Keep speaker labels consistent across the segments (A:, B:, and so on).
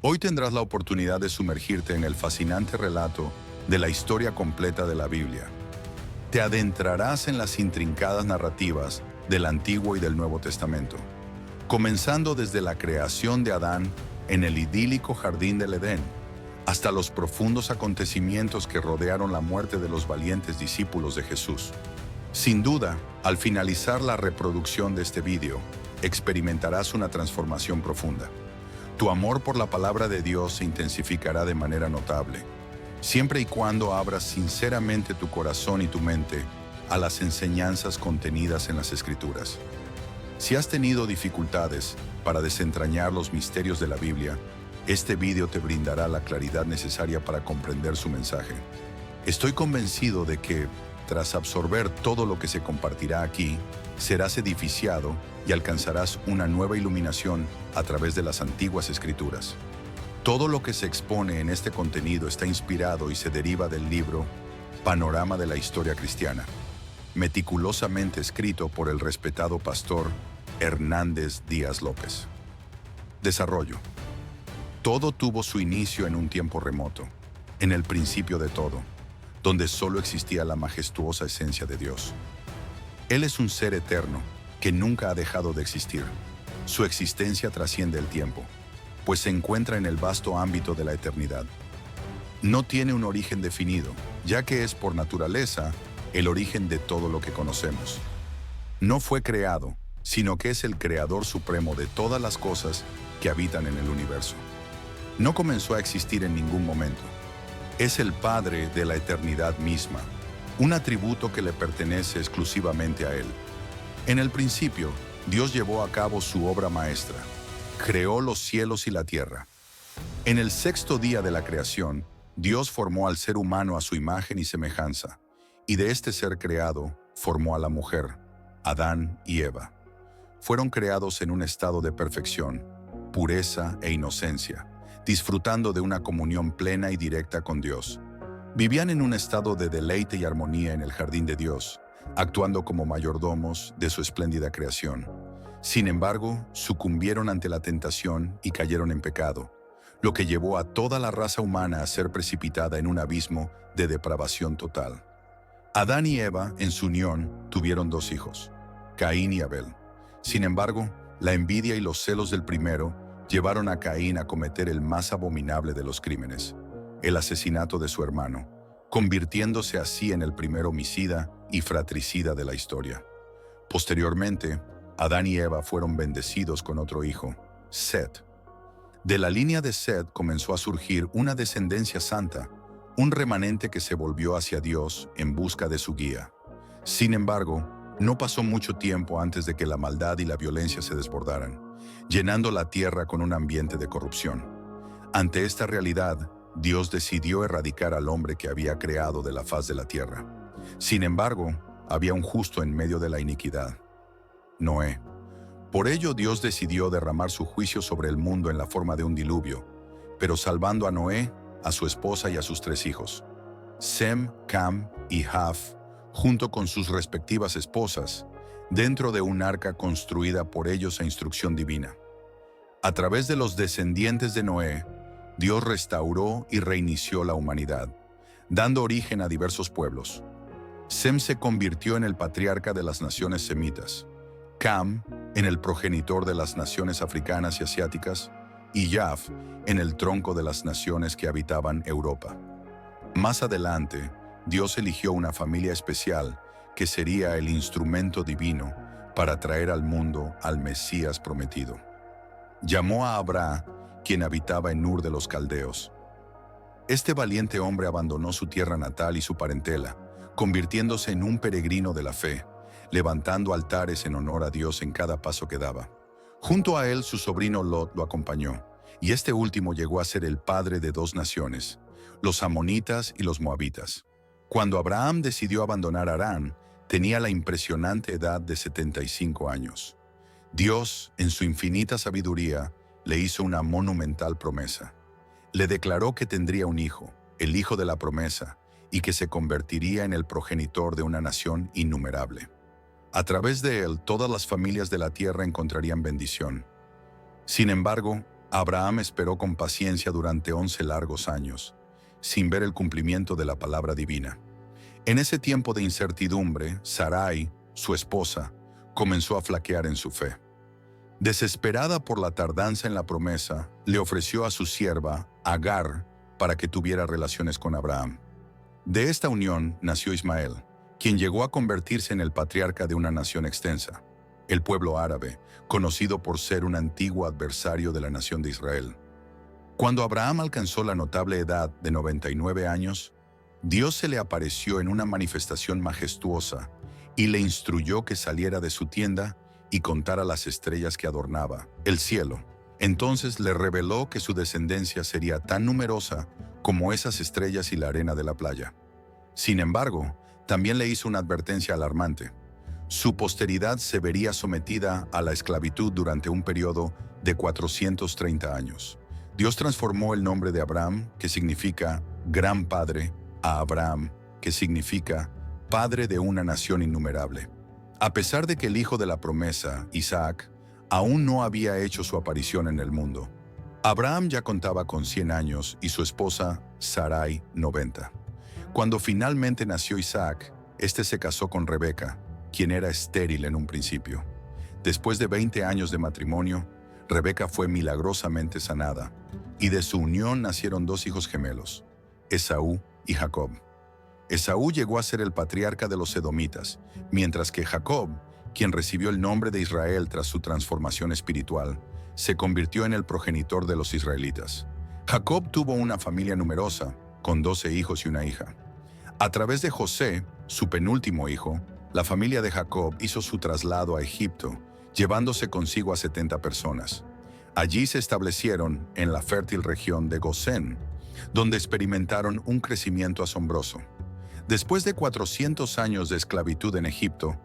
A: Hoy tendrás la oportunidad de sumergirte en el fascinante relato de la historia completa de la Biblia. Te adentrarás en las intrincadas narrativas del Antiguo y del Nuevo Testamento, comenzando desde la creación de Adán en el idílico jardín del Edén, hasta los profundos acontecimientos que rodearon la muerte de los valientes discípulos de Jesús. Sin duda, al finalizar la reproducción de este vídeo, experimentarás una transformación profunda. Tu amor por la palabra de Dios se intensificará de manera notable, siempre y cuando abras sinceramente tu corazón y tu mente a las enseñanzas contenidas en las Escrituras. Si has tenido dificultades para desentrañar los misterios de la Biblia, este vídeo te brindará la claridad necesaria para comprender su mensaje. Estoy convencido de que, tras absorber todo lo que se compartirá aquí, serás edificiado y alcanzarás una nueva iluminación a través de las antiguas Escrituras. Todo lo que se expone en este contenido está inspirado y se deriva del libro Panorama de la Historia Cristiana, meticulosamente escrito por el respetado pastor Hernández Díaz López. Desarrollo. Todo tuvo su inicio en un tiempo remoto, en el principio de todo, donde solo existía la majestuosa esencia de Dios. Él es un ser eterno que nunca ha dejado de existir. Su existencia trasciende el tiempo, pues se encuentra en el vasto ámbito de la eternidad. No tiene un origen definido, ya que es por naturaleza el origen de todo lo que conocemos. No fue creado, sino que es el creador supremo de todas las cosas que habitan en el universo. No comenzó a existir en ningún momento. Es el Padre de la eternidad misma, un atributo que le pertenece exclusivamente a Él. En el principio, Dios llevó a cabo su obra maestra. Creó los cielos y la tierra. En el sexto día de la creación, Dios formó al ser humano a su imagen y semejanza, y de este ser creado, formó a la mujer, Adán y Eva. Fueron creados en un estado de perfección, pureza e inocencia, disfrutando de una comunión plena y directa con Dios. Vivían en un estado de deleite y armonía en el jardín de Dios, actuando como mayordomos de su espléndida creación. Sin embargo, sucumbieron ante la tentación y cayeron en pecado, lo que llevó a toda la raza humana a ser precipitada en un abismo de depravación total. Adán y Eva, en su unión, tuvieron 2 hijos, Caín y Abel. Sin embargo, la envidia y los celos del primero llevaron a Caín a cometer el más abominable de los crímenes, el asesinato de su hermano, convirtiéndose así en el primer homicida y fratricida de la historia. Posteriormente, Adán y Eva fueron bendecidos con otro hijo, Set. De la línea de Set comenzó a surgir una descendencia santa, un remanente que se volvió hacia Dios en busca de su guía. Sin embargo, no pasó mucho tiempo antes de que la maldad y la violencia se desbordaran, llenando la tierra con un ambiente de corrupción. Ante esta realidad, Dios decidió erradicar al hombre que había creado de la faz de la tierra. Sin embargo, había un justo en medio de la iniquidad, Noé. Por ello, Dios decidió derramar su juicio sobre el mundo en la forma de un diluvio, pero salvando a Noé, a su esposa y a sus 3 hijos, Sem, Cam y Jaf, junto con sus respectivas esposas, dentro de un arca construida por ellos a instrucción divina. A través de los descendientes de Noé, Dios restauró y reinició la humanidad, dando origen a diversos pueblos. Sem se convirtió en el patriarca de las naciones semitas, Cam en el progenitor de las naciones africanas y asiáticas, y Jaf en el tronco de las naciones que habitaban Europa. Más adelante, Dios eligió una familia especial que sería el instrumento divino para traer al mundo al Mesías prometido. Llamó a Abraham, quien habitaba en Ur de los Caldeos. Este valiente hombre abandonó su tierra natal y su parentela, convirtiéndose en un peregrino de la fe, levantando altares en honor a Dios en cada paso que daba. Junto a él, su sobrino Lot lo acompañó, y este último llegó a ser el padre de 2 naciones, los amonitas y los moabitas. Cuando Abraham decidió abandonar Harán, tenía la impresionante edad de 75 años. Dios, en su infinita sabiduría, le hizo una monumental promesa. Le declaró que tendría un hijo, el hijo de la promesa, y que se convertiría en el progenitor de una nación innumerable. A través de él, todas las familias de la tierra encontrarían bendición. Sin embargo, Abraham esperó con paciencia durante 11 largos años, sin ver el cumplimiento de la palabra divina. En ese tiempo de incertidumbre, Sarai, su esposa, comenzó a flaquear en su fe. Desesperada por la tardanza en la promesa, le ofreció a su sierva, Agar, para que tuviera relaciones con Abraham. De esta unión nació Ismael, quien llegó a convertirse en el patriarca de una nación extensa, el pueblo árabe, conocido por ser un antiguo adversario de la nación de Israel. Cuando Abraham alcanzó la notable edad de 99 años, Dios se le apareció en una manifestación majestuosa y le instruyó que saliera de su tienda y contara las estrellas que adornaba el cielo. Entonces le reveló que su descendencia sería tan numerosa como esas estrellas y la arena de la playa. Sin embargo, también le hizo una advertencia alarmante. Su posteridad se vería sometida a la esclavitud durante un periodo de 430 años. Dios transformó el nombre de Abraham, que significa Gran Padre, a Abraham, que significa Padre de una nación innumerable. A pesar de que el hijo de la promesa, Isaac, aún no había hecho su aparición en el mundo, Abraham ya contaba con 100 años y su esposa, Sarai, 90. Cuando finalmente nació Isaac, este se casó con Rebeca, quien era estéril en un principio. Después de 20 años de matrimonio, Rebeca fue milagrosamente sanada, y de su unión nacieron 2 hijos gemelos, Esaú y Jacob. Esaú llegó a ser el patriarca de los edomitas, mientras que Jacob, quien recibió el nombre de Israel tras su transformación espiritual, se convirtió en el progenitor de los israelitas. Jacob tuvo una familia numerosa, con 12 hijos y una hija. A través de José, su penúltimo hijo, la familia de Jacob hizo su traslado a Egipto, llevándose consigo a 70 personas. Allí se establecieron en la fértil región de Gosén, donde experimentaron un crecimiento asombroso. Después de 400 años de esclavitud en Egipto,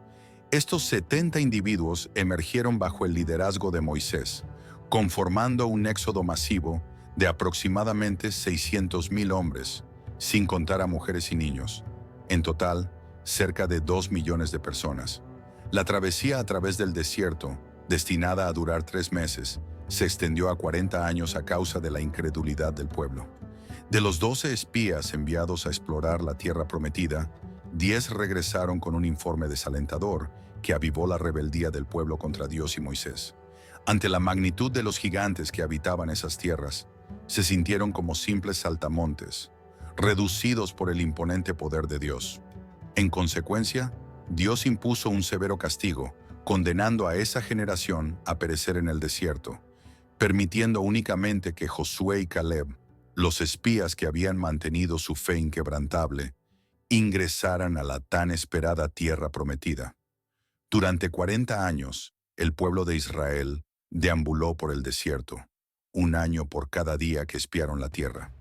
A: estos 70 individuos emergieron bajo el liderazgo de Moisés, conformando un éxodo masivo de aproximadamente 600,000 hombres, sin contar a mujeres y niños. En total, cerca de 2 millones de personas. La travesía a través del desierto, destinada a durar 3 meses, se extendió a 40 años a causa de la incredulidad del pueblo. De los 12 espías enviados a explorar la tierra prometida, 10 regresaron con un informe desalentador que avivó la rebeldía del pueblo contra Dios y Moisés. Ante la magnitud de los gigantes que habitaban esas tierras, se sintieron como simples saltamontes, reducidos por el imponente poder de Dios. En consecuencia, Dios impuso un severo castigo, condenando a esa generación a perecer en el desierto, permitiendo únicamente que Josué y Caleb, los espías que habían mantenido su fe inquebrantable, ingresaran a la tan esperada tierra prometida. Durante 40 años, el pueblo de Israel deambuló por el desierto, 1 año por cada día que espiaron la tierra.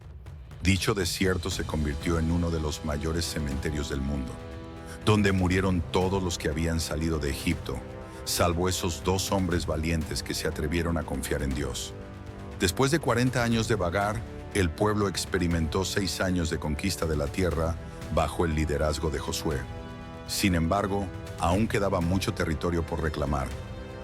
A: Dicho desierto se convirtió en uno de los mayores cementerios del mundo, donde murieron todos los que habían salido de Egipto, salvo esos 2 hombres valientes que se atrevieron a confiar en Dios. Después de 40 años de vagar, el pueblo experimentó 6 años de conquista de la tierra bajo el liderazgo de Josué. Sin embargo, aún quedaba mucho territorio por reclamar.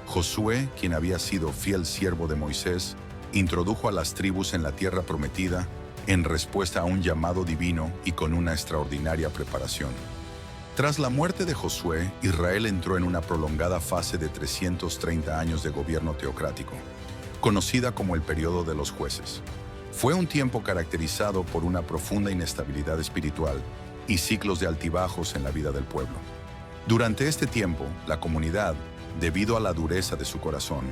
A: Josué, quien había sido fiel siervo de Moisés, introdujo a las tribus en la tierra prometida en respuesta a un llamado divino y con una extraordinaria preparación. Tras la muerte de Josué, Israel entró en una prolongada fase de 330 años de gobierno teocrático, conocida como el período de los jueces. Fue un tiempo caracterizado por una profunda inestabilidad espiritual y ciclos de altibajos en la vida del pueblo. Durante este tiempo, la comunidad, debido a la dureza de su corazón,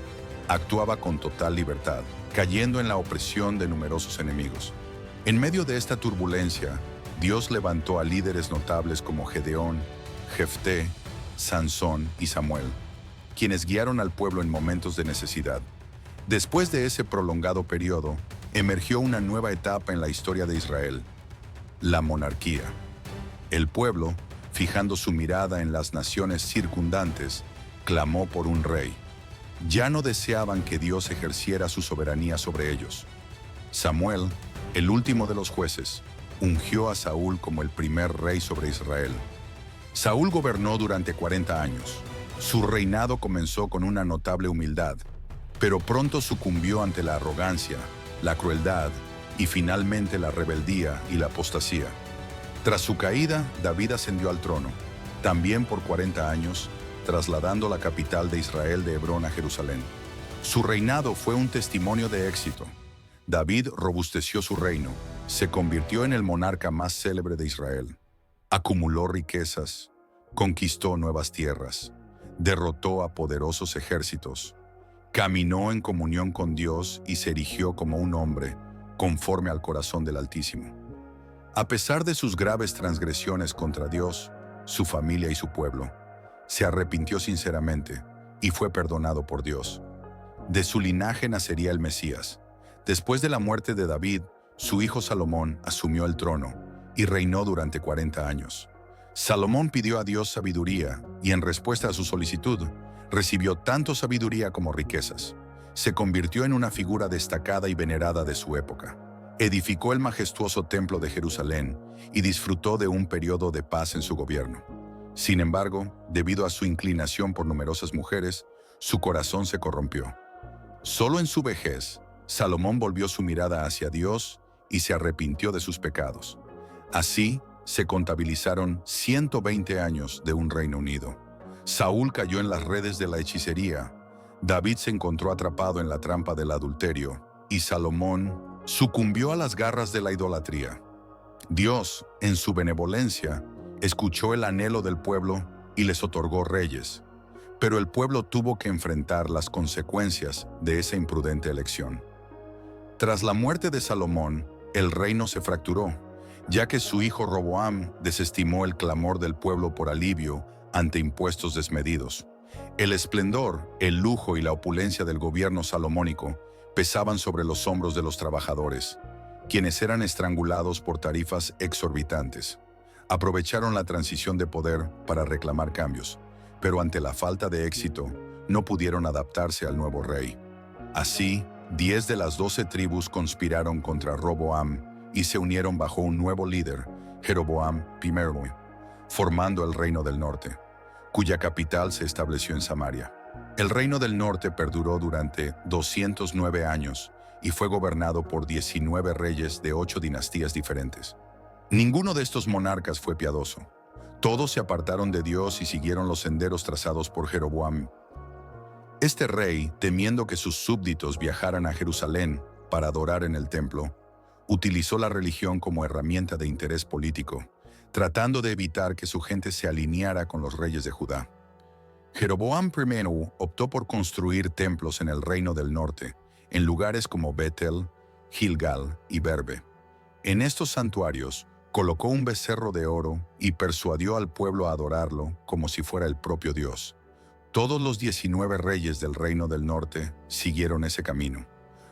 A: actuaba con total libertad, cayendo en la opresión de numerosos enemigos. En medio de esta turbulencia, Dios levantó a líderes notables como Gedeón, Jefté, Sansón y Samuel, quienes guiaron al pueblo en momentos de necesidad. Después de ese prolongado periodo, emergió una nueva etapa en la historia de Israel, la monarquía. El pueblo, fijando su mirada en las naciones circundantes, clamó por un rey. Ya no deseaban que Dios ejerciera su soberanía sobre ellos. Samuel, el último de los jueces, ungió a Saúl como el primer rey sobre Israel. Saúl gobernó durante 40 años. Su reinado comenzó con una notable humildad, pero pronto sucumbió ante la arrogancia, la crueldad y finalmente la rebeldía y la apostasía. Tras su caída, David ascendió al trono, también por 40 años, trasladando la capital de Israel de Hebrón a Jerusalén. Su reinado fue un testimonio de éxito. David robusteció su reino, se convirtió en el monarca más célebre de Israel. Acumuló riquezas, conquistó nuevas tierras, derrotó a poderosos ejércitos, caminó en comunión con Dios y se erigió como un hombre conforme al corazón del Altísimo. A pesar de sus graves transgresiones contra Dios, su familia y su pueblo, se arrepintió sinceramente y fue perdonado por Dios. De su linaje nacería el Mesías. Después de la muerte de David, su hijo Salomón asumió el trono y reinó durante 40 años. Salomón pidió a Dios sabiduría y en respuesta a su solicitud, recibió tanto sabiduría como riquezas. Se convirtió en una figura destacada y venerada de su época. Edificó el majestuoso templo de Jerusalén y disfrutó de un periodo de paz en su gobierno. Sin embargo, debido a su inclinación por numerosas mujeres, su corazón se corrompió. Solo en su vejez, Salomón volvió su mirada hacia Dios y se arrepintió de sus pecados. Así, se contabilizaron 120 años de un reino unido. Saúl cayó en las redes de la hechicería, David se encontró atrapado en la trampa del adulterio y Salomón sucumbió a las garras de la idolatría. Dios, en su benevolencia, escuchó el anhelo del pueblo y les otorgó reyes, pero el pueblo tuvo que enfrentar las consecuencias de esa imprudente elección. Tras la muerte de Salomón, el reino se fracturó, ya que su hijo Roboam desestimó el clamor del pueblo por alivio ante impuestos desmedidos. El esplendor, el lujo y la opulencia del gobierno salomónico pesaban sobre los hombros de los trabajadores, quienes eran estrangulados por tarifas exorbitantes. Aprovecharon la transición de poder para reclamar cambios, pero ante la falta de éxito, no pudieron adaptarse al nuevo rey. Así, 10 de las 12 tribus conspiraron contra Roboam y se unieron bajo un nuevo líder, Jeroboam I, formando el Reino del Norte, cuya capital se estableció en Samaria. El Reino del Norte perduró durante 209 años y fue gobernado por 19 reyes de 8 dinastías diferentes. Ninguno de estos monarcas fue piadoso. Todos se apartaron de Dios y siguieron los senderos trazados por Jeroboam. Este rey, temiendo que sus súbditos viajaran a Jerusalén para adorar en el templo, utilizó la religión como herramienta de interés político, tratando de evitar que su gente se alineara con los reyes de Judá. Jeroboam I optó por construir templos en el Reino del Norte, en lugares como Betel, Gilgal y Berbe. En estos santuarios, colocó un becerro de oro y persuadió al pueblo a adorarlo como si fuera el propio Dios. Todos los 19 reyes del Reino del Norte siguieron ese camino.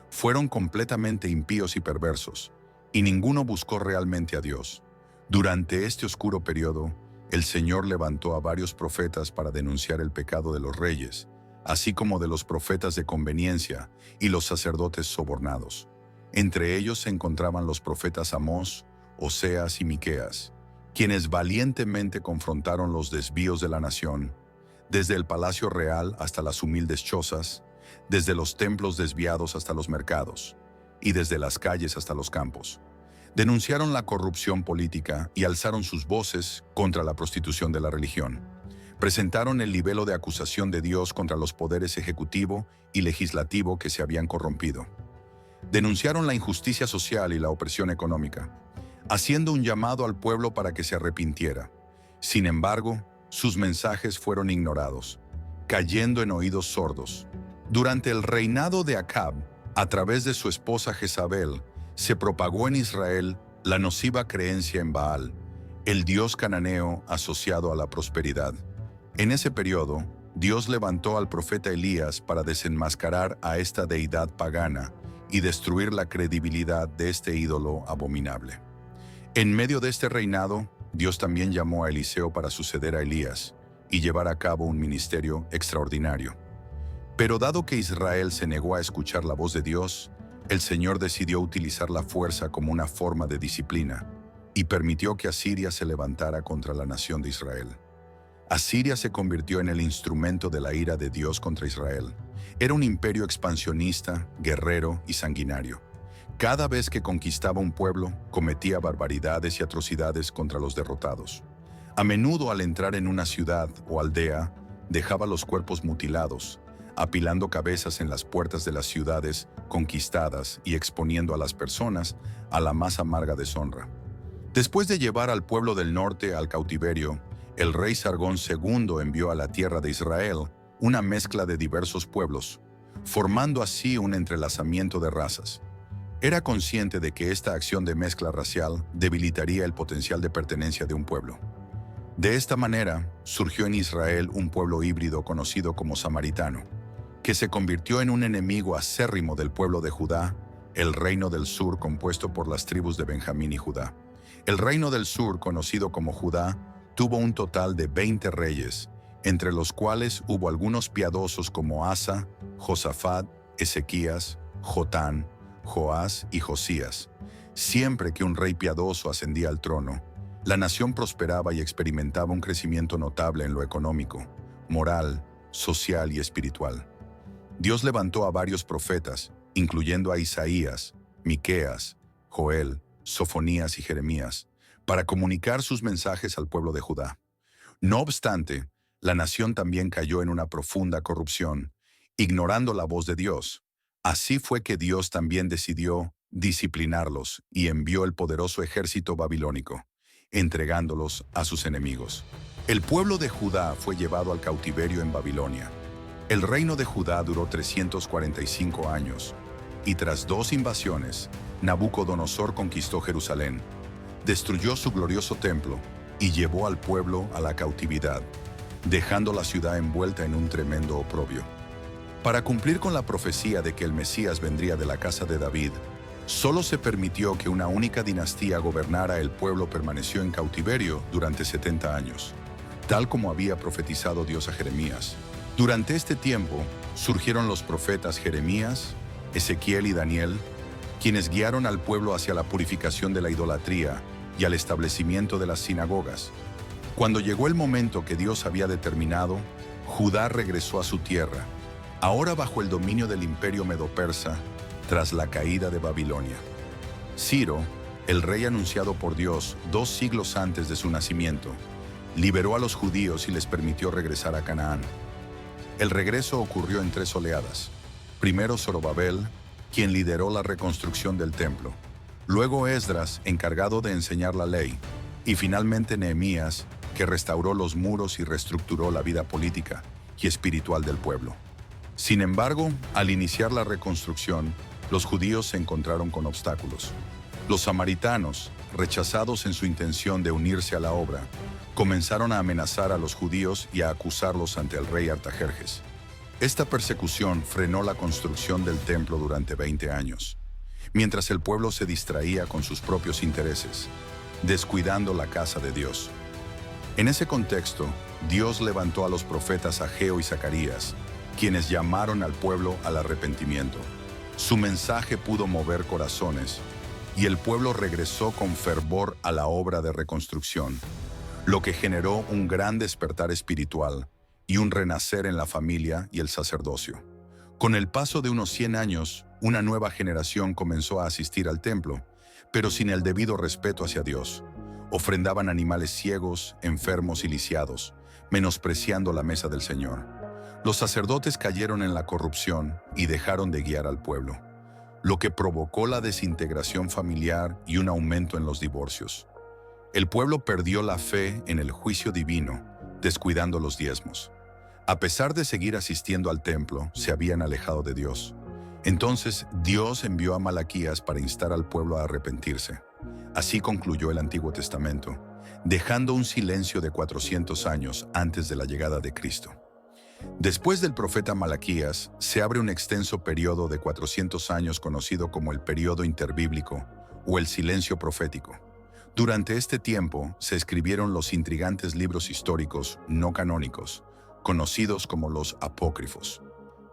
A: Fueron completamente impíos y perversos, y ninguno buscó realmente a Dios. Durante este oscuro periodo, el Señor levantó a varios profetas para denunciar el pecado de los reyes, así como de los profetas de conveniencia y los sacerdotes sobornados. Entre ellos se encontraban los profetas Amós, Oseas y Miqueas, quienes valientemente confrontaron los desvíos de la nación, desde el palacio real hasta las humildes chozas, desde los templos desviados hasta los mercados, y desde las calles hasta los campos. Denunciaron la corrupción política y alzaron sus voces contra la prostitución de la religión. Presentaron el libelo de acusación de Dios contra los poderes ejecutivo y legislativo que se habían corrompido. Denunciaron la injusticia social y la opresión económica, haciendo un llamado al pueblo para que se arrepintiera. Sin embargo, sus mensajes fueron ignorados, cayendo en oídos sordos. Durante el reinado de Acab, a través de su esposa Jezabel, se propagó en Israel la nociva creencia en Baal, el dios cananeo asociado a la prosperidad. En ese periodo, Dios levantó al profeta Elías para desenmascarar a esta deidad pagana y destruir la credibilidad de este ídolo abominable. En medio de este reinado, Dios también llamó a Eliseo para suceder a Elías y llevar a cabo un ministerio extraordinario. Pero dado que Israel se negó a escuchar la voz de Dios, el Señor decidió utilizar la fuerza como una forma de disciplina y permitió que Asiria se levantara contra la nación de Israel. Asiria se convirtió en el instrumento de la ira de Dios contra Israel. Era un imperio expansionista, guerrero y sanguinario. Cada vez que conquistaba un pueblo, cometía barbaridades y atrocidades contra los derrotados. A menudo, al entrar en una ciudad o aldea, dejaba los cuerpos mutilados, apilando cabezas en las puertas de las ciudades conquistadas y exponiendo a las personas a la más amarga deshonra. Después de llevar al pueblo del norte al cautiverio, el rey Sargón II envió a la tierra de Israel una mezcla de diversos pueblos, formando así un entrelazamiento de razas. Era consciente de que esta acción de mezcla racial debilitaría el potencial de pertenencia de un pueblo. De esta manera, surgió en Israel un pueblo híbrido conocido como samaritano, que se convirtió en un enemigo acérrimo del pueblo de Judá, el reino del sur compuesto por las tribus de Benjamín y Judá. El reino del sur, conocido como Judá, tuvo un total de 20 reyes, entre los cuales hubo algunos piadosos como Asa, Josafat, Ezequías, Jotán, Joás y Josías. Siempre que un rey piadoso ascendía al trono, la nación prosperaba y experimentaba un crecimiento notable en lo económico, moral, social y espiritual. Dios levantó a varios profetas, incluyendo a Isaías, Miqueas, Joel, Sofonías y Jeremías, para comunicar sus mensajes al pueblo de Judá. No obstante, la nación también cayó en una profunda corrupción, ignorando la voz de Dios. Así fue que Dios también decidió disciplinarlos y envió el poderoso ejército babilónico, entregándolos a sus enemigos. El pueblo de Judá fue llevado al cautiverio en Babilonia. El reino de Judá duró 345 años, y tras 2 invasiones, Nabucodonosor conquistó Jerusalén, destruyó su glorioso templo y llevó al pueblo a la cautividad, dejando la ciudad envuelta en un tremendo oprobio. Para cumplir con la profecía de que el Mesías vendría de la casa de David, solo se permitió que una única dinastía gobernara. El pueblo permaneció en cautiverio durante 70 años, tal como había profetizado Dios a Jeremías. Durante este tiempo, surgieron los profetas Jeremías, Ezequiel y Daniel, quienes guiaron al pueblo hacia la purificación de la idolatría y al establecimiento de las sinagogas. Cuando llegó el momento que Dios había determinado, Judá regresó a su tierra, ahora bajo el dominio del imperio medo-persa, tras la caída de Babilonia. Ciro, el rey anunciado por Dios 2 siglos antes de su nacimiento, liberó a los judíos y les permitió regresar a Canaán. El regreso ocurrió en 3 oleadas. Primero Zorobabel, quien lideró la reconstrucción del templo. Luego Esdras, encargado de enseñar la ley. Y finalmente Nehemías, que restauró los muros y reestructuró la vida política y espiritual del pueblo. Sin embargo, al iniciar la reconstrucción, los judíos se encontraron con obstáculos. Los samaritanos, rechazados en su intención de unirse a la obra, comenzaron a amenazar a los judíos y a acusarlos ante el rey Artajerjes. Esta persecución frenó la construcción del templo durante 20 años, mientras el pueblo se distraía con sus propios intereses, descuidando la casa de Dios. En ese contexto, Dios levantó a los profetas Ageo y Zacarías, quienes llamaron al pueblo al arrepentimiento. Su mensaje pudo mover corazones, y el pueblo regresó con fervor a la obra de reconstrucción, lo que generó un gran despertar espiritual y un renacer en la familia y el sacerdocio. Con el paso de unos 100 años, una nueva generación comenzó a asistir al templo, pero sin el debido respeto hacia Dios. Ofrendaban animales ciegos, enfermos y lisiados, menospreciando la mesa del Señor. Los sacerdotes cayeron en la corrupción y dejaron de guiar al pueblo, lo que provocó la desintegración familiar y un aumento en los divorcios. El pueblo perdió la fe en el juicio divino, descuidando los diezmos. A pesar de seguir asistiendo al templo, se habían alejado de Dios. Entonces Dios envió a Malaquías para instar al pueblo a arrepentirse. Así concluyó el Antiguo Testamento, dejando un silencio de 400 años antes de la llegada de Cristo. Después del profeta Malaquías, se abre un extenso periodo de 400 años conocido como el período interbíblico o el silencio profético. Durante este tiempo se escribieron los intrigantes libros históricos no canónicos, conocidos como los apócrifos.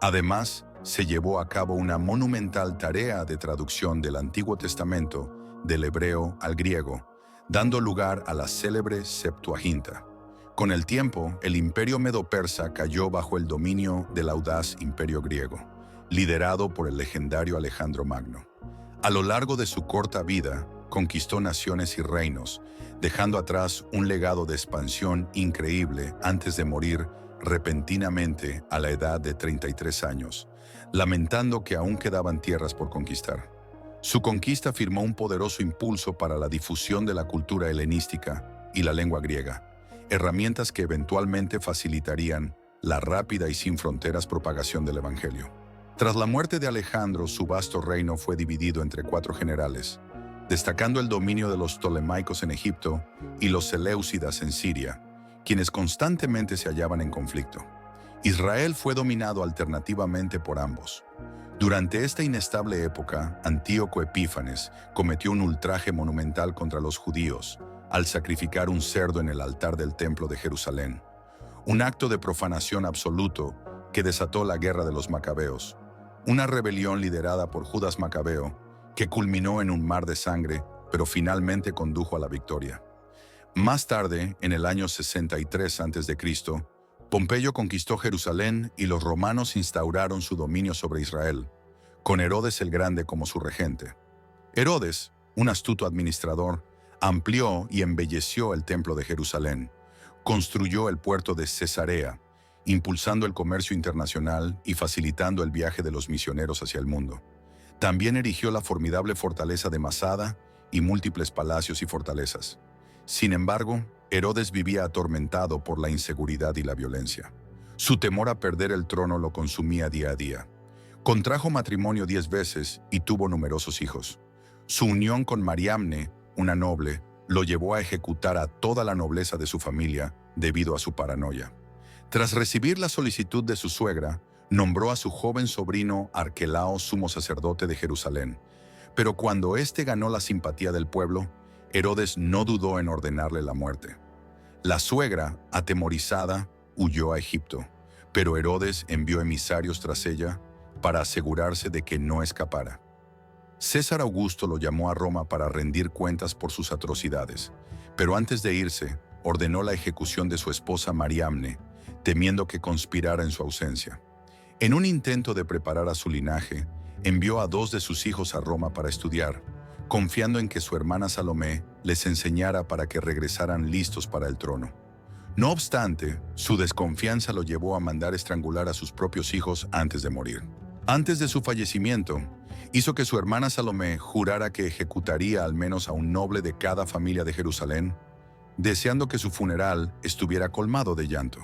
A: Además, se llevó a cabo una monumental tarea de traducción del Antiguo Testamento del hebreo al griego, dando lugar a la célebre Septuaginta. Con el tiempo, el imperio medo-persa cayó bajo el dominio del audaz imperio griego, liderado por el legendario Alejandro Magno. A lo largo de su corta vida, conquistó naciones y reinos, dejando atrás un legado de expansión increíble antes de morir repentinamente a la edad de 33 años, lamentando que aún quedaban tierras por conquistar. Su conquista firmó un poderoso impulso para la difusión de la cultura helenística y la lengua griega, herramientas que eventualmente facilitarían la rápida y sin fronteras propagación del Evangelio. Tras la muerte de Alejandro, su vasto reino fue dividido entre 4 generales, destacando el dominio de los Ptolemaicos en Egipto y los Seleucidas en Siria, quienes constantemente se hallaban en conflicto. Israel fue dominado alternativamente por ambos. Durante esta inestable época, Antíoco Epífanes cometió un ultraje monumental contra los judíos al sacrificar un cerdo en el altar del templo de Jerusalén, un acto de profanación absoluto que desató la guerra de los macabeos, una rebelión liderada por Judas Macabeo que culminó en un mar de sangre, pero finalmente condujo a la victoria. Más tarde, en el año 63 a.C., Pompeyo conquistó Jerusalén y los romanos instauraron su dominio sobre Israel, con Herodes el Grande como su regente. Herodes, un astuto administrador, amplió y embelleció el templo de Jerusalén, construyó el puerto de Cesarea, impulsando el comercio internacional y facilitando el viaje de los misioneros hacia el mundo. También erigió la formidable fortaleza de Masada y múltiples palacios y fortalezas. Sin embargo, Herodes vivía atormentado por la inseguridad y la violencia. Su temor a perder el trono lo consumía día a día. Contrajo matrimonio 10 veces y tuvo numerosos hijos. Su unión con Mariamne, una noble, lo llevó a ejecutar a toda la nobleza de su familia debido a su paranoia. Tras recibir la solicitud de su suegra, nombró a su joven sobrino Arquelao sumo sacerdote de Jerusalén. Pero cuando éste ganó la simpatía del pueblo, Herodes no dudó en ordenarle la muerte. La suegra, atemorizada, huyó a Egipto, pero Herodes envió emisarios tras ella para asegurarse de que no escapara. César Augusto lo llamó a Roma para rendir cuentas por sus atrocidades, pero antes de irse, ordenó la ejecución de su esposa Mariamne, temiendo que conspirara en su ausencia. En un intento de preparar a su linaje, envió a 2 de sus hijos a Roma para estudiar, confiando en que su hermana Salomé les enseñara para que regresaran listos para el trono. No obstante, su desconfianza lo llevó a mandar estrangular a sus propios hijos antes de morir. Antes de su fallecimiento, hizo que su hermana Salomé jurara que ejecutaría al menos a un noble de cada familia de Jerusalén, deseando que su funeral estuviera colmado de llanto.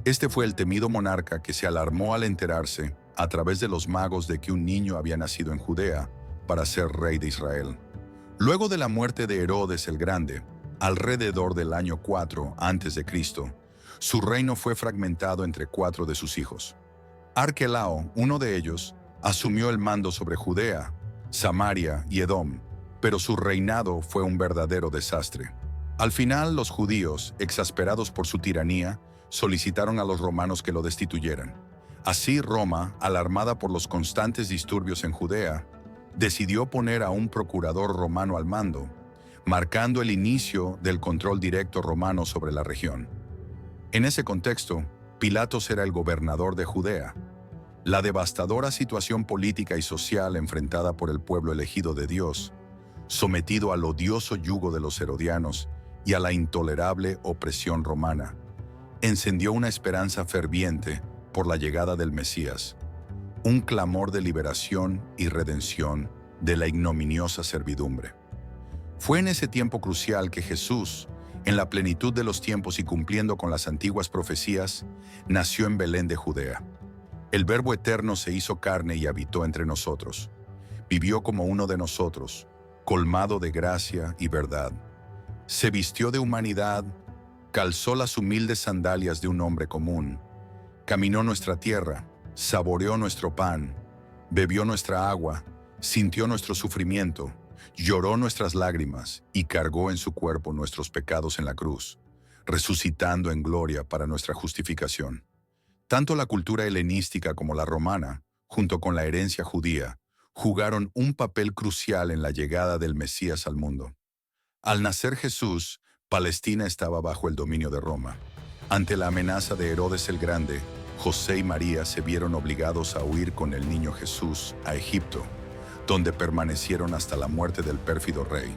A: Este fue el temido monarca que se alarmó al enterarse, a través de los magos, de que un niño había nacido en Judea para ser rey de Israel. Luego de la muerte de Herodes el Grande, alrededor del año 4 a.C., su reino fue fragmentado entre 4 de sus hijos. Arquelao, uno de ellos, asumió el mando sobre Judea, Samaria y Edom, pero su reinado fue un verdadero desastre. Al final, los judíos, exasperados por su tiranía, solicitaron a los romanos que lo destituyeran. Así, Roma, alarmada por los constantes disturbios en Judea, decidió poner a un procurador romano al mando, marcando el inicio del control directo romano sobre la región. En ese contexto, Pilatos era el gobernador de Judea. La devastadora situación política y social enfrentada por el pueblo elegido de Dios, sometido al odioso yugo de los herodianos y a la intolerable opresión romana, encendió una esperanza ferviente por la llegada del Mesías, un clamor de liberación y redención de la ignominiosa servidumbre. Fue en ese tiempo crucial que Jesús, en la plenitud de los tiempos y cumpliendo con las antiguas profecías, nació en Belén de Judea. El Verbo eterno se hizo carne y habitó entre nosotros. Vivió como uno de nosotros, colmado de gracia y verdad. Se vistió de humanidad, calzó las humildes sandalias de un hombre común, caminó nuestra tierra, saboreó nuestro pan, bebió nuestra agua, sintió nuestro sufrimiento, lloró nuestras lágrimas y cargó en su cuerpo nuestros pecados en la cruz, resucitando en gloria para nuestra justificación. Tanto la cultura helenística como la romana, junto con la herencia judía, jugaron un papel crucial en la llegada del Mesías al mundo. Al nacer Jesús, Palestina estaba bajo el dominio de Roma. Ante la amenaza de Herodes el Grande, José y María se vieron obligados a huir con el niño Jesús a Egipto, donde permanecieron hasta la muerte del pérfido rey.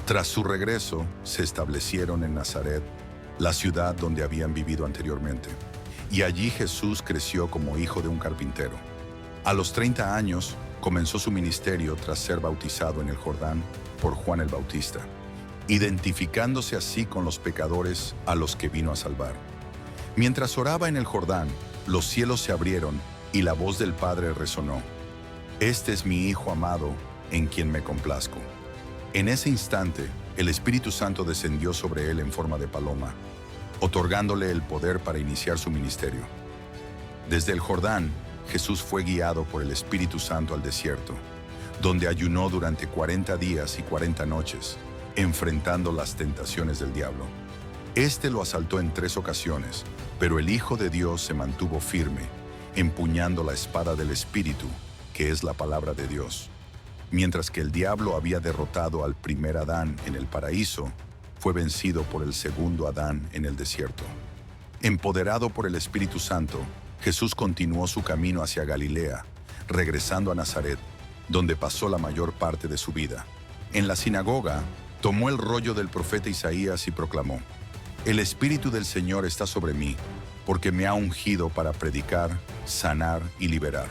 A: Tras su regreso, se establecieron en Nazaret, la ciudad donde habían vivido anteriormente. Y allí Jesús creció como hijo de un carpintero. A los 30 años, comenzó su ministerio tras ser bautizado en el Jordán por Juan el Bautista, identificándose así con los pecadores a los que vino a salvar. Mientras oraba en el Jordán, los cielos se abrieron y la voz del Padre resonó: «Este es mi Hijo amado, en quien me complazco». En ese instante, el Espíritu Santo descendió sobre él en forma de paloma, otorgándole el poder para iniciar su ministerio. Desde el Jordán, Jesús fue guiado por el Espíritu Santo al desierto, donde ayunó durante 40 días y 40 noches, enfrentando las tentaciones del diablo. Este lo asaltó en 3 ocasiones, pero el Hijo de Dios se mantuvo firme, empuñando la espada del Espíritu, que es la palabra de Dios. Mientras que el diablo había derrotado al primer Adán en el paraíso, fue vencido por el segundo Adán en el desierto. Empoderado por el Espíritu Santo, Jesús continuó su camino hacia Galilea, regresando a Nazaret, donde pasó la mayor parte de su vida. En la sinagoga, tomó el rollo del profeta Isaías y proclamó: «El Espíritu del Señor está sobre mí, porque me ha ungido para predicar, sanar y liberar».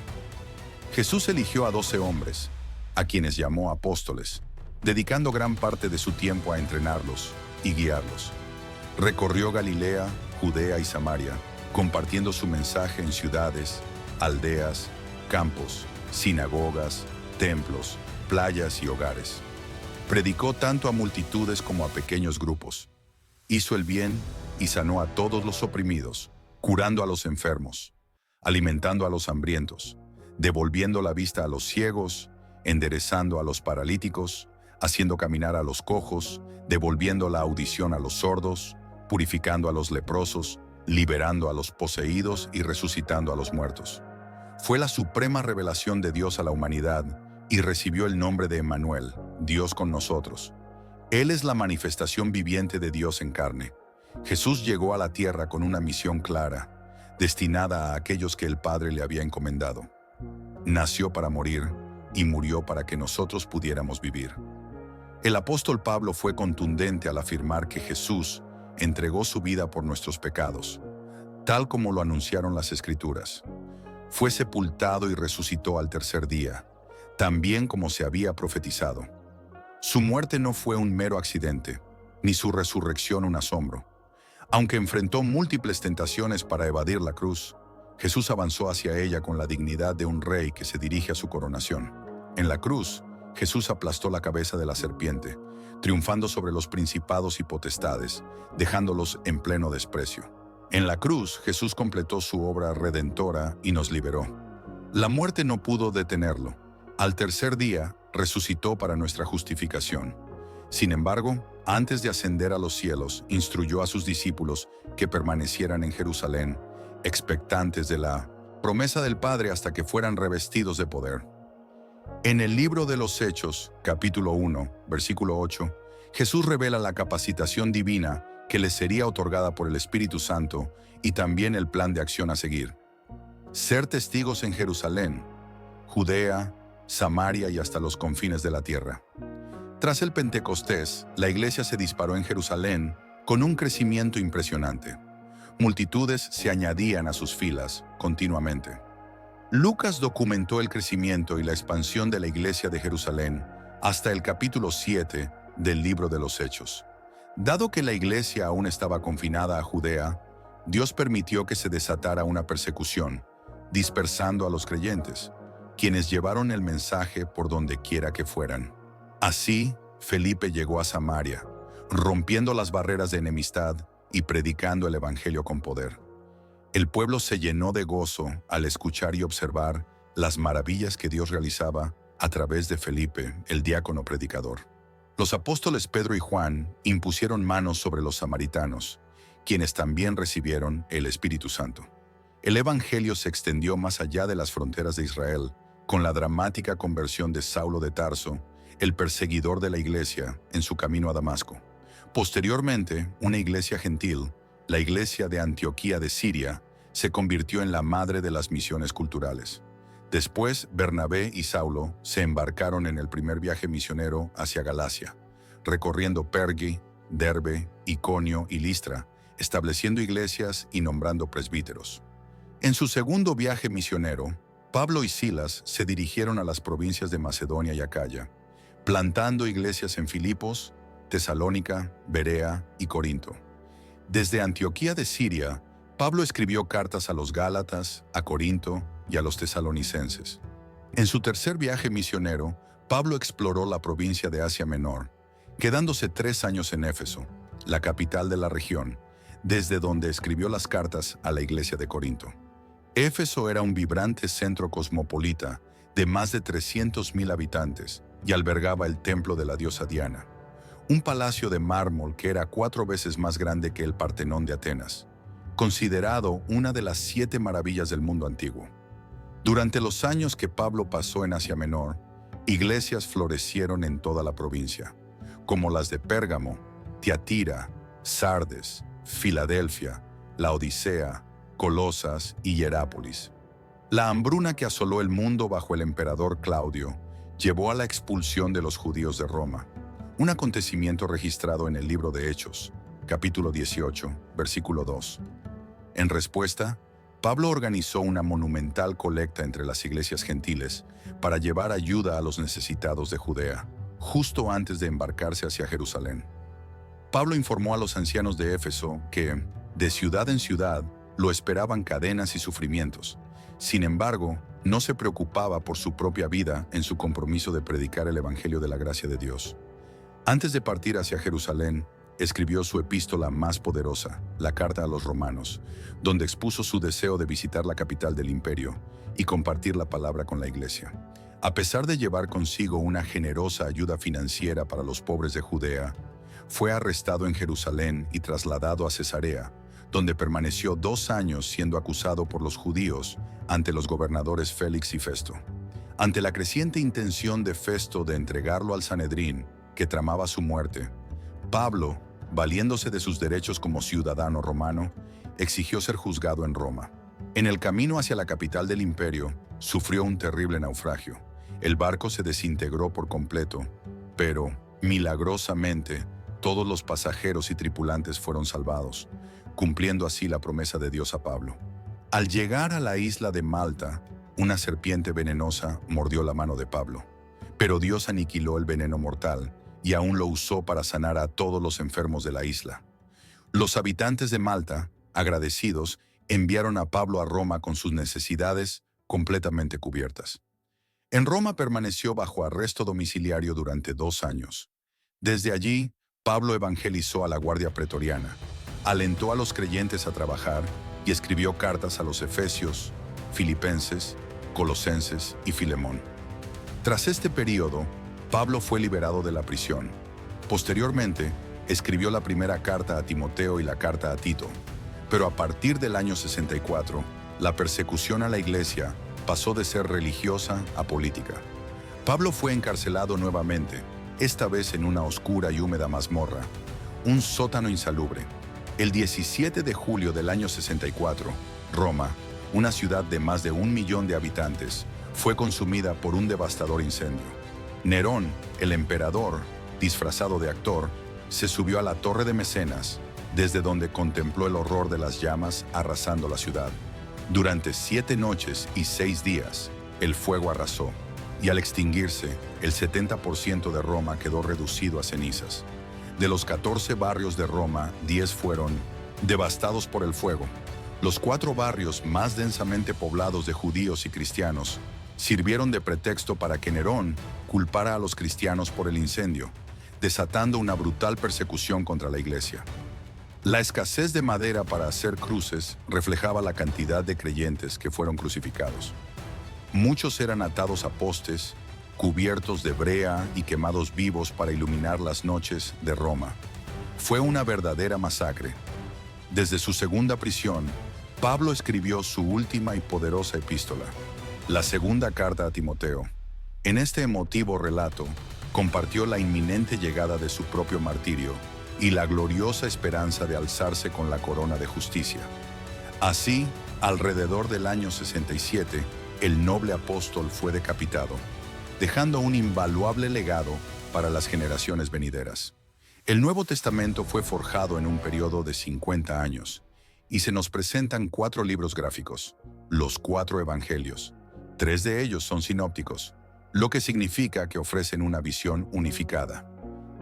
A: Jesús eligió a 12 hombres, a quienes llamó apóstoles, dedicando gran parte de su tiempo a entrenarlos y guiarlos. Recorrió Galilea, Judea y Samaria, compartiendo su mensaje en ciudades, aldeas, campos, sinagogas, templos, playas y hogares. Predicó tanto a multitudes como a pequeños grupos. Hizo el bien y sanó a todos los oprimidos, curando a los enfermos, alimentando a los hambrientos, devolviendo la vista a los ciegos, enderezando a los paralíticos, haciendo caminar a los cojos, devolviendo la audición a los sordos, purificando a los leprosos, liberando a los poseídos y resucitando a los muertos. Fue la suprema revelación de Dios a la humanidad y recibió el nombre de Emmanuel, Dios con nosotros. Él es la manifestación viviente de Dios en carne. Jesús llegó a la tierra con una misión clara, destinada a aquellos que el Padre le había encomendado. Nació para morir y murió para que nosotros pudiéramos vivir. El apóstol Pablo fue contundente al afirmar que Jesús entregó su vida por nuestros pecados, tal como lo anunciaron las Escrituras. Fue sepultado y resucitó al tercer día, también como se había profetizado. Su muerte no fue un mero accidente, ni su resurrección un asombro. Aunque enfrentó múltiples tentaciones para evadir la cruz, Jesús avanzó hacia ella con la dignidad de un rey que se dirige a su coronación. En la cruz, Jesús aplastó la cabeza de la serpiente, triunfando sobre los principados y potestades, dejándolos en pleno desprecio. En la cruz, Jesús completó su obra redentora y nos liberó. La muerte no pudo detenerlo. Al tercer día, resucitó para nuestra justificación. Sin embargo, antes de ascender a los cielos, instruyó a sus discípulos que permanecieran en Jerusalén, expectantes de la promesa del Padre hasta que fueran revestidos de poder. En el libro de los Hechos, capítulo 1, versículo 8, Jesús revela la capacitación divina que les sería otorgada por el Espíritu Santo y también el plan de acción a seguir. Ser testigos en Jerusalén, Judea, Samaria y hasta los confines de la tierra. Tras el Pentecostés, la iglesia se disparó en Jerusalén con un crecimiento impresionante. Multitudes se añadían a sus filas continuamente. Lucas documentó el crecimiento y la expansión de la iglesia de Jerusalén hasta el capítulo 7 del libro de los Hechos. Dado que la iglesia aún estaba confinada a Judea, Dios permitió que se desatara una persecución, dispersando a los creyentes, quienes llevaron el mensaje por donde quiera que fueran. Así, Felipe llegó a Samaria, rompiendo las barreras de enemistad y predicando el evangelio con poder. El pueblo se llenó de gozo al escuchar y observar las maravillas que Dios realizaba a través de Felipe, el diácono predicador. Los apóstoles Pedro y Juan impusieron manos sobre los samaritanos, quienes también recibieron el Espíritu Santo. El evangelio se extendió más allá de las fronteras de Israel, con la dramática conversión de Saulo de Tarso, el perseguidor de la iglesia, en su camino a Damasco. Posteriormente, una iglesia gentil, la iglesia de Antioquía de Siria, se convirtió en la madre de las misiones culturales. Después, Bernabé y Saulo se embarcaron en el primer viaje misionero hacia Galacia, recorriendo Pergi, Derbe, Iconio y Listra, estableciendo iglesias y nombrando presbíteros. En su segundo viaje misionero, Pablo y Silas se dirigieron a las provincias de Macedonia y Acaya, plantando iglesias en Filipos, Tesalónica, Berea y Corinto. Desde Antioquía de Siria, Pablo escribió cartas a los Gálatas, a Corinto y a los tesalonicenses. En su tercer viaje misionero, Pablo exploró la provincia de Asia Menor, quedándose 3 años en Éfeso, la capital de la región, desde donde escribió las cartas a la iglesia de Corinto. Éfeso era un vibrante centro cosmopolita de más de 300,000 habitantes y albergaba el templo de la diosa Diana, un palacio de mármol que era 4 veces más grande que el Partenón de Atenas, considerado una de las 7 maravillas del mundo antiguo. Durante los años que Pablo pasó en Asia Menor, iglesias florecieron en toda la provincia, como las de Pérgamo, Tiatira, Sardes, Filadelfia, Laodicea, Colosas y Hierápolis. La hambruna que asoló el mundo bajo el emperador Claudio llevó a la expulsión de los judíos de Roma, un acontecimiento registrado en el libro de Hechos, capítulo 18, versículo 2. En respuesta, Pablo organizó una monumental colecta entre las iglesias gentiles para llevar ayuda a los necesitados de Judea, justo antes de embarcarse hacia Jerusalén. Pablo informó a los ancianos de Éfeso que, de ciudad en ciudad, lo esperaban cadenas y sufrimientos. Sin embargo, no se preocupaba por su propia vida en su compromiso de predicar el evangelio de la gracia de Dios. Antes de partir hacia Jerusalén, escribió su epístola más poderosa, la Carta a los Romanos, donde expuso su deseo de visitar la capital del imperio y compartir la palabra con la iglesia. A pesar de llevar consigo una generosa ayuda financiera para los pobres de Judea, fue arrestado en Jerusalén y trasladado a Cesarea, donde permaneció 2 años siendo acusado por los judíos ante los gobernadores Félix y Festo. Ante la creciente intención de Festo de entregarlo al Sanedrín, que tramaba su muerte, Pablo, valiéndose de sus derechos como ciudadano romano, exigió ser juzgado en Roma. En el camino hacia la capital del imperio, sufrió un terrible naufragio. El barco se desintegró por completo, pero, milagrosamente, todos los pasajeros y tripulantes fueron salvados, cumpliendo así la promesa de Dios a Pablo. Al llegar a la isla de Malta, una serpiente venenosa mordió la mano de Pablo, pero Dios aniquiló el veneno mortal y aún lo usó para sanar a todos los enfermos de la isla. Los habitantes de Malta, agradecidos, enviaron a Pablo a Roma con sus necesidades completamente cubiertas. En Roma permaneció bajo arresto domiciliario durante 2 años. Desde allí, Pablo evangelizó a la guardia pretoriana, alentó a los creyentes a trabajar y escribió cartas a los efesios, filipenses, colosenses y Filemón. Tras este periodo, Pablo fue liberado de la prisión. Posteriormente, escribió la primera carta a Timoteo y la carta a Tito, pero a partir del año 64, la persecución a la iglesia pasó de ser religiosa a política. Pablo fue encarcelado nuevamente, esta vez en una oscura y húmeda mazmorra, un sótano insalubre. El 17 de julio del año 64, Roma, una ciudad de más de 1 millón de habitantes, fue consumida por un devastador incendio. Nerón, el emperador, disfrazado de actor, se subió a la torre de Mecenas, desde donde contempló el horror de las llamas arrasando la ciudad. Durante 7 noches y 6 días, el fuego arrasó, y al extinguirse, el 70% de Roma quedó reducido a cenizas. De los 14 barrios de Roma, 10 fueron devastados por el fuego. Los 4 barrios más densamente poblados de judíos y cristianos sirvieron de pretexto para que Nerón culpara a los cristianos por el incendio, desatando una brutal persecución contra la iglesia. La escasez de madera para hacer cruces reflejaba la cantidad de creyentes que fueron crucificados. Muchos eran atados a postes, cubiertos de brea y quemados vivos para iluminar las noches de Roma. Fue una verdadera masacre. Desde su segunda prisión, Pablo escribió su última y poderosa epístola, la segunda carta a Timoteo. En este emotivo relato, compartió la inminente llegada de su propio martirio y la gloriosa esperanza de alzarse con la corona de justicia. Así, alrededor del año 67, el noble apóstol fue decapitado, dejando un invaluable legado para las generaciones venideras. El Nuevo Testamento fue forjado en un periodo de 50 años, y se nos presentan 4 libros gráficos, los 4 evangelios. 3 de ellos son sinópticos, lo que significa que ofrecen una visión unificada.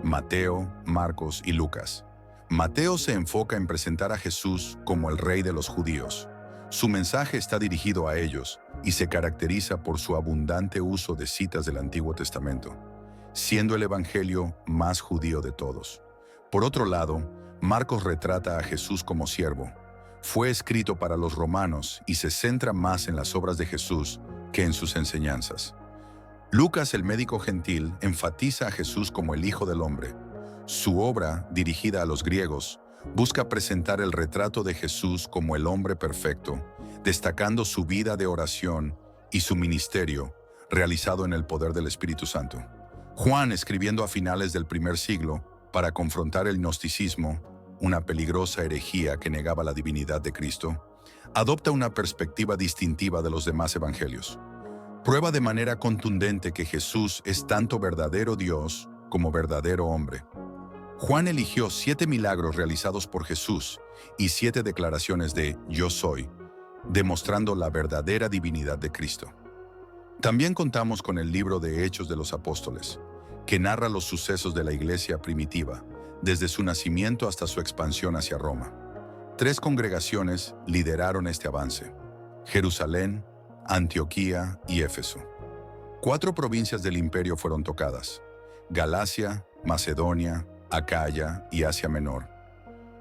A: Mateo, Marcos y Lucas. Mateo se enfoca en presentar a Jesús como el Rey de los judíos. Su mensaje está dirigido a ellos y se caracteriza por su abundante uso de citas del Antiguo Testamento, siendo el evangelio más judío de todos. Por otro lado, Marcos retrata a Jesús como siervo. Fue escrito para los romanos y se centra más en las obras de Jesús que en sus enseñanzas. Lucas, el médico gentil, enfatiza a Jesús como el Hijo del Hombre. Su obra, dirigida a los griegos, busca presentar el retrato de Jesús como el hombre perfecto, destacando su vida de oración y su ministerio, realizado en el poder del Espíritu Santo. Juan, escribiendo a finales del primer siglo, para confrontar el gnosticismo, una peligrosa herejía que negaba la divinidad de Cristo, adopta una perspectiva distintiva de los demás evangelios. Prueba de manera contundente que Jesús es tanto verdadero Dios como verdadero hombre. Juan eligió 7 milagros realizados por Jesús y 7 declaraciones de «Yo soy», demostrando la verdadera divinidad de Cristo. También contamos con el libro de Hechos de los Apóstoles, que narra los sucesos de la iglesia primitiva, desde su nacimiento hasta su expansión hacia Roma. 3 congregaciones lideraron este avance: Jerusalén, Antioquía y Éfeso. 4 provincias del imperio fueron tocadas: Galacia, Macedonia, Acaya y Asia Menor.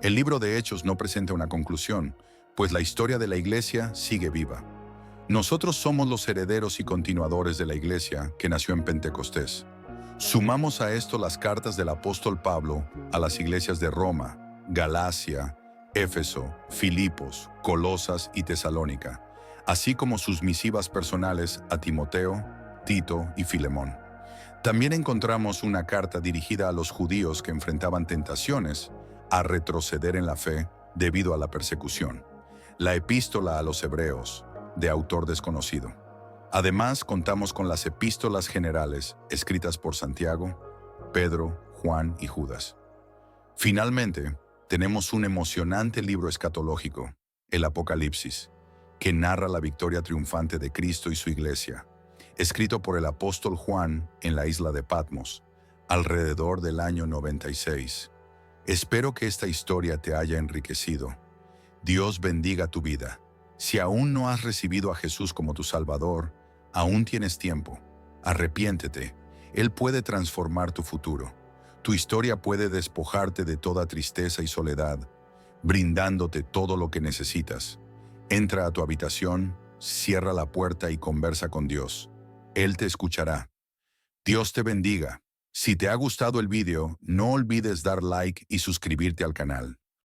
A: El libro de Hechos no presenta una conclusión, pues la historia de la iglesia sigue viva. Nosotros somos los herederos y continuadores de la iglesia que nació en Pentecostés. Sumamos a esto las cartas del apóstol Pablo a las iglesias de Roma, Galacia, Éfeso, Filipos, Colosas y Tesalónica, así como sus misivas personales a Timoteo, Tito y Filemón. También encontramos una carta dirigida a los judíos que enfrentaban tentaciones a retroceder en la fe debido a la persecución: la epístola a los hebreos, de autor desconocido. Además, contamos con las epístolas generales escritas por Santiago, Pedro, Juan y Judas. Finalmente, tenemos un emocionante libro escatológico, el Apocalipsis, que narra la victoria triunfante de Cristo y su iglesia, escrito por el apóstol Juan en la isla de Patmos, alrededor del año 96. Espero que esta historia te haya enriquecido. Dios bendiga tu vida. Si aún no has recibido a Jesús como tu Salvador, aún tienes tiempo. Arrepiéntete. Él puede transformar tu futuro. Tu historia puede despojarte de toda tristeza y soledad, brindándote todo lo que necesitas. Entra a tu habitación, cierra la puerta y conversa con Dios. Él te escuchará. Dios te bendiga. Si te ha gustado el video, no olvides dar like y suscribirte al canal.